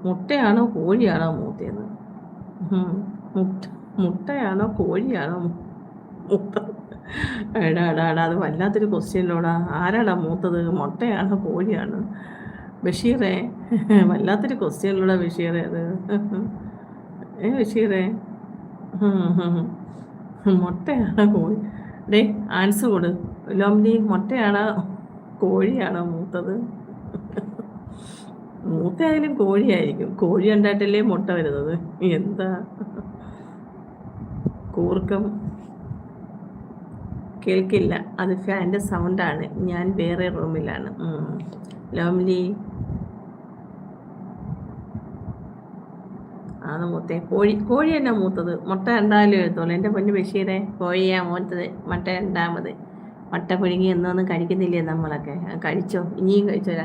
മുട്ടയാണോ കോഴിയാണോ മൂത്തത്? ഉം. മുട്ട മുട്ടയാണോ കോഴിയാണോ മൂത്തത്? എടാ എടാ എടാ അത് വല്ലാത്തൊരു ക്വസ്റ്റ്യനിലോടാ. ആരാടാ മൂത്തത്? മുട്ടയാണോ കോഴിയാണോ? ബഷീറേ, വല്ലാത്തൊരു ക്വസ്റ്റ്യനിലൂടെ ബഷീറേ അത്. ബഷീറേ, ഉം, ഉം. മുട്ടയാണോ കോഴി? ഡേ, ആൻസർ കൊടു. ലോംലി, മുട്ടയാണോ കോഴിയാണോ മൂത്തത്? മൂത്തയായാലും കോഴിയായിരിക്കും. കോഴി ഉണ്ടായിട്ടല്ലേ മുട്ട വരുന്നത്. എന്താ കൂർക്കം? കേൾക്കില്ല, അത് ഫാൻ്റെ സൗണ്ടാണ്. ഞാൻ വേറെ റൂമിലാണ്. ലോംലി, ആണ് മൂത്തേ. കോഴി തന്നെ മൂത്തത്. മുട്ട എന്തായാലും എഴുത്തോളൂ. എൻ്റെ പൊന്ന് ബഷീറെ, കോഴിയാ മൂത്തത്, മുട്ട രണ്ടാമത്. മുട്ട പുഴുങ്ങി എന്നൊന്നും കഴിക്കുന്നില്ലേ നമ്മളൊക്കെ? കഴിച്ചോ, ഇനിയും കഴിച്ചോ.